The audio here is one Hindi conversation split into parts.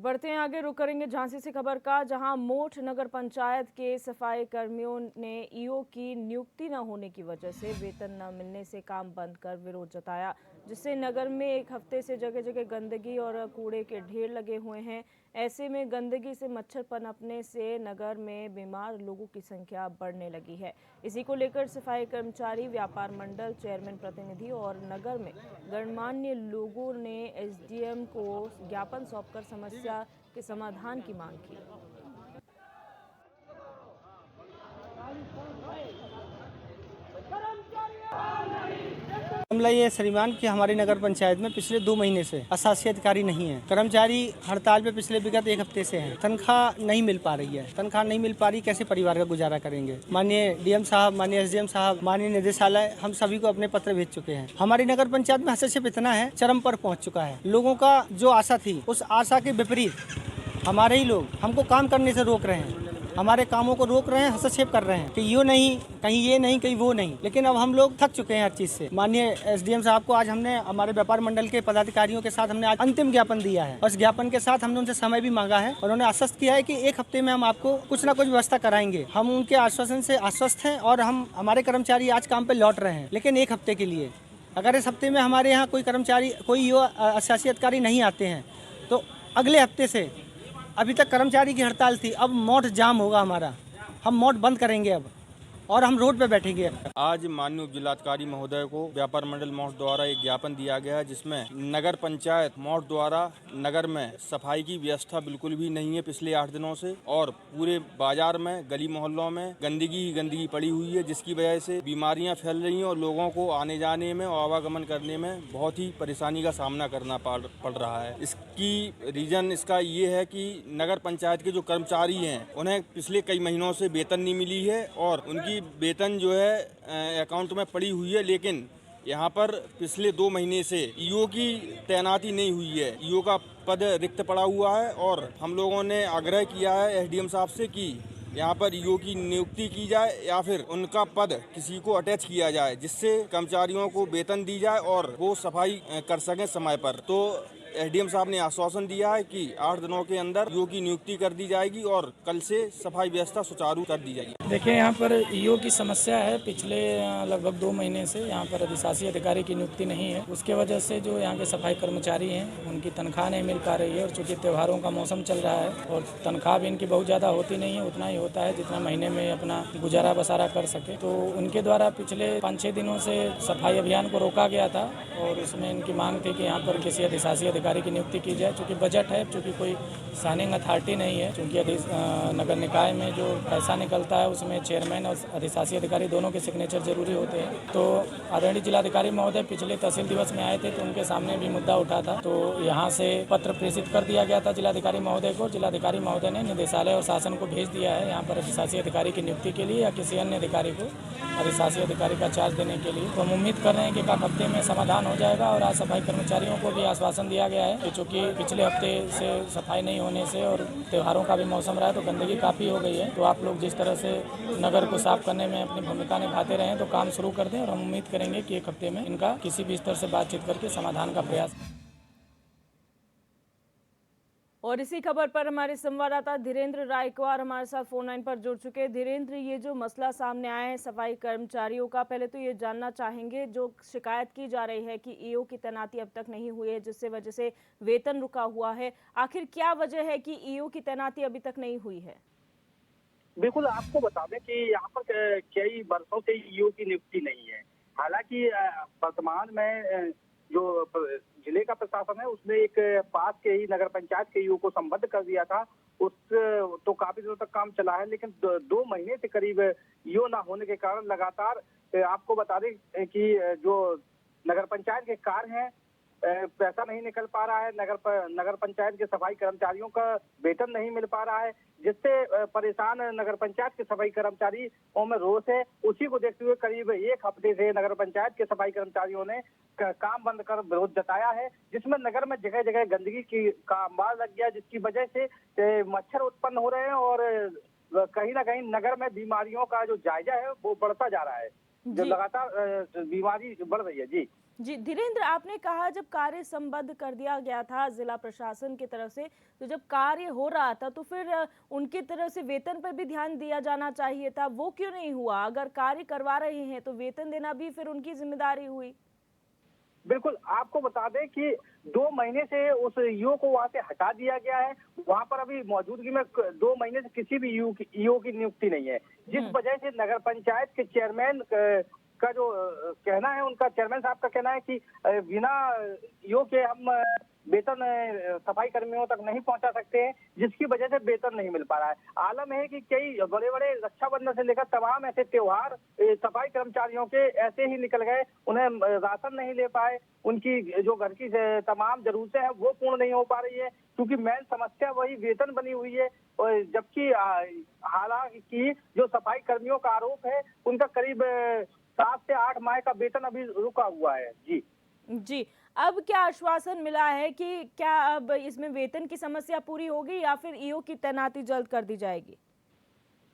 बढ़ते हैं आगे, रुक करेंगे झांसी से खबर का, जहां मोठ नगर पंचायत के सफाई कर्मियों ने ईओ की नियुक्ति न होने की वजह से वेतन न मिलने से काम बंद कर विरोध जताया, जिससे नगर में एक हफ्ते से जगह जगह गंदगी और कूड़े के ढेर लगे हुए हैं। ऐसे में गंदगी से मच्छर पनपने से नगर में बीमार लोगों की संख्या बढ़ने लगी है। इसी को लेकर सफाई कर्मचारी, व्यापार मंडल, चेयरमैन प्रतिनिधि और नगर में गणमान्य लोगों ने एसडीएम को ज्ञापन सौंपकर समस्या के समाधान की मांग की। मामला ये श्रीमान कि हमारी नगर पंचायत में पिछले 2 महीने से अशासी अधिकारी नहीं है। कर्मचारी हड़ताल पे पिछले विगत 1 हफ्ते से हैं। तनख्वाह नहीं मिल पा रही है। तनख्वाह नहीं मिल पा रही, कैसे परिवार का गुजारा करेंगे। माननीय डीएम साहब, माननीय एसडीएम साहब, माननीय निदेशालय, हम सभी को अपने पत्र भेज चुके हैं। हमारी नगर पंचायत में हस्तक्षेप इतना है, चरम पर पहुँच चुका है। लोगों का जो आशा थी, उस आशा के विपरीत हमारे ही लोग हमको काम करने से रोक रहे हैं, हमारे कामों को रोक रहे हैं, हस्तक्षेप कर रहे हैं कि यो नहीं, कहीं ये नहीं, कहीं वो नहीं। लेकिन अब हम लोग थक चुके हैं हर चीज से। माननीय एसडीएम साहब को आज हमने हमारे व्यापार मंडल के पदाधिकारियों के साथ हमने आज अंतिम ज्ञापन दिया है। उस ज्ञापन के साथ हमने उनसे समय भी मांगा है। उन्होंने आश्वस्त किया है कि 1 हफ्ते में हम आपको कुछ ना कुछ व्यवस्था कराएंगे। हम उनके आश्वासन से आश्वस्त हैं और हमारे कर्मचारी आज काम पे लौट रहे हैं, लेकिन 1 हफ्ते के लिए। अगर इस हफ्ते में हमारे यहाँ कोई कर्मचारी, कोई अशासी अधिकारी नहीं आते हैं तो अगले हफ्ते से, अभी तक कर्मचारी की हड़ताल थी, अब मोट जाम होगा हमारा। हम मोट बंद करेंगे अब और हम रोड पे बैठेंगे। आज माननीय उप जिलाधिकारी महोदय को व्यापार मंडल मोठ द्वारा एक ज्ञापन दिया गया है, जिसमें नगर पंचायत मोठ द्वारा नगर में सफाई की व्यवस्था बिल्कुल भी नहीं है पिछले 8 दिनों से, और पूरे बाजार में, गली मोहल्लों में गंदगी ही गंदगी पड़ी हुई है, जिसकी वजह से बीमारियां फैल रही हैं और लोगों को आने जाने में और आवागमन करने में बहुत ही परेशानी का सामना करना पड़ रहा है। इसकी रीजन इसका ये है कि नगर पंचायत के जो कर्मचारी हैं, उन्हें पिछले कई महीनों से वेतन नहीं मिली है और उनकी वेतन जो है अकाउंट में पड़ी हुई है, लेकिन यहाँ पर पिछले 2 महीने से ईओ की तैनाती नहीं हुई है। ईओ का पद रिक्त पड़ा हुआ है और हम लोगों ने आग्रह किया है एसडीएम साहब से कि यहाँ पर ईओ की नियुक्ति की जाए या फिर उनका पद किसी को अटैच किया जाए, जिससे कर्मचारियों को वेतन दी जाए और वो सफाई कर सकें समय पर। तो एसडीएम साहब ने आश्वासन दिया है कि 8 दिनों के अंदर ईओ की नियुक्ति कर दी जाएगी और कल से सफाई व्यवस्था सुचारू कर दी जाएगी। देखिए, यहाँ पर ईओ की समस्या है। पिछले लगभग 2 महीने से यहाँ पर अधिशासी अधिकारी की नियुक्ति नहीं है। उसके वजह से जो यहाँ के सफाई कर्मचारी हैं, उनकी तनख्वाह नहीं मिल पा रही है। और चूँकि त्योहारों का मौसम चल रहा है और तनख्वाह भी इनकी बहुत ज़्यादा होती नहीं है, उतना ही होता है जितना महीने में अपना गुजारा बसारा कर सके। तो उनके द्वारा पिछले 5-6 दिनों से सफाई अभियान को रोका गया था और उसमें इनकी मांग थी कि यहाँ पर किसी अधिशासी अधिकारी की नियुक्ति की जाए। चूँकि बजट है, चूँकि कोई साइनिंग अथॉरिटी नहीं है, चूँकि नगर निकाय में जो पैसा निकलता है उसमें चेयरमैन और अधिशासी अधिकारी दोनों के सिग्नेचर जरूरी होते हैं। तो आदरणीय जिलाधिकारी महोदय पिछले तहसील दिवस में आए थे, तो उनके सामने भी मुद्दा उठा था। तो यहाँ से पत्र प्रेषित कर दिया गया था जिलाधिकारी महोदय को। जिलाधिकारी महोदय ने निदेशालय और शासन को भेज दिया है यहाँ पर अधिशासी अधिकारी की नियुक्ति के लिए या किसी अन्य अधिकारी को अधिशासी अधिकारी का चार्ज देने के लिए। तो हम उम्मीद कर रहे हैं कि एक हफ्ते में समाधान हो जाएगा। और आज सफाई कर्मचारियों को भी आश्वासन दिया गया है कि चूँकि पिछले हफ्ते से सफाई नहीं होने से और त्योहारों का भी मौसम रहा है, तो गंदगी काफ़ी हो गई है। तो आप लोग जिस तरह से नगर को साफ करने में अपनी भूमिका निभाते रहें, तो काम शुरू कर दें और हम उम्मीद करेंगे कि 1 हफ्ते में इनका किसी भी स्तर से बातचीत करके समाधान का प्रयास। और इसी खबर पर हमारे संवाददाता धीरेन्द्र रायकवार हमारे साथ फोन लाइन पर जुड़ चुके हैं। धीरेन्द्र, ये जो मसला सामने आया है सफाई कर्मचारियों का, पहले तो ये जानना चाहेंगे, जो शिकायत की जा रही है कि ईओ की तैनाती अब तक नहीं हुई है, जिससे वजह से वेतन रुका हुआ है, आखिर क्या वजह है कि ईओ की तैनाती अभी तक नहीं हुई है? बिल्कुल, आपको बता दें कि यहाँ पर कई वर्षों से ईओ की नियुक्ति नहीं है। हालांकि वर्तमान में जो जिले का प्रशासन है उसने एक पास के ही नगर पंचायत के ईओ को संबद्ध कर दिया था। उस तो काफी दिनों तक काम चला है, लेकिन 2 महीने से करीब ईओ ना होने के कारण लगातार आपको बता दें कि जो नगर पंचायत के कार्य हैं, पैसा नहीं निकल पा रहा है। नगर पंचायत के सफाई कर्मचारियों का वेतन नहीं मिल पा रहा है, जिससे परेशान नगर पंचायत के सफाई कर्मचारियों में रोष है। उसी को देखते हुए करीब 1 हफ्ते से नगर पंचायत के सफाई कर्मचारियों ने काम बंद कर विरोध जताया है, जिसमें नगर में जगह जगह गंदगी का अंबार लग गया, जिसकी वजह से मच्छर उत्पन्न हो रहे हैं और कहीं ना कहीं नगर में बीमारियों का जो जायजा है वो बढ़ता जा रहा है, जो लगातार बीमारी बढ़ रही है। जी जी धीरेन्द्र, आपने कहा जब कार्य संबद्ध कर दिया गया था जिला प्रशासन की तरफ से, तो जब कार्य हो रहा था तो फिर उनकी तरफ से वेतन पर भी ध्यान दिया जाना चाहिए था, वो क्यों नहीं हुआ? अगर कार्य करवा रहे हैं तो वेतन देना भी फिर उनकी जिम्मेदारी हुई। बिल्कुल, आपको बता दें कि 2 महीने से उस ईओ को वहां से हटा दिया गया है। वहां पर अभी मौजूदगी में 2 महीने से किसी भी ईओ की नियुक्ति नहीं है, जिस वजह से नगर पंचायत के चेयरमैन का जो कहना है, उनका चेयरमैन साहब का कहना है कि बिना ईओ के हम वेतन सफाई कर्मियों तक नहीं पहुंचा सकते हैं, जिसकी वजह से वेतन नहीं मिल पा रहा है। आलम है कि कई बड़े बड़े रक्षाबंधन से लेकर तमाम ऐसे त्योहार सफाई कर्मचारियों के ऐसे ही निकल गए, उन्हें राशन नहीं ले पाए, उनकी जो घर की तमाम जरूरतें हैं वो पूर्ण नहीं हो पा रही है, क्योंकि मेन समस्या वही वेतन बनी हुई है। और जबकि हालांकि जो सफाई कर्मियों का आरोप है, उनका करीब 7 से 8 माह का वेतन अभी रुका हुआ है। जी जी, अब क्या आश्वासन मिला है कि क्या अब इसमें वेतन की समस्या पूरी होगी या फिर ईओ की तैनाती जल्द कर दी जाएगी?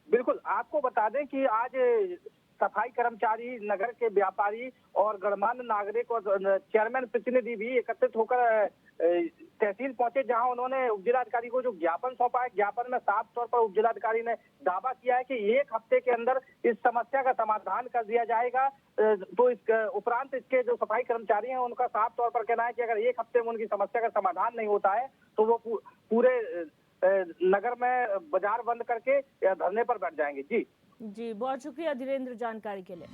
बिल्कुल, आपको बता दें कि आज सफाई कर्मचारी, नगर के व्यापारी और गणमान्य नागरिक और चेयरमैन प्रतिनिधि भी एकत्रित होकर तहसील पहुंचे, जहां उन्होंने उपजिलाधिकारी को जो ज्ञापन सौंपा है। ज्ञापन में साफ तौर पर उपजिलाधिकारी ने दावा किया है कि 1 हफ्ते के अंदर इस समस्या का समाधान कर दिया जाएगा। तो इस उपरांत इसके जो सफाई कर्मचारी हैं, उनका साफ तौर पर कहना है कि अगर 1 हफ्ते में उनकी समस्या का समाधान नहीं होता है तो वो पूरे नगर में बाजार बंद करके धरने पर बैठ जाएंगे। जी जी, बहुत शुक्रिया धीरेन्द्र जानकारी के लिए।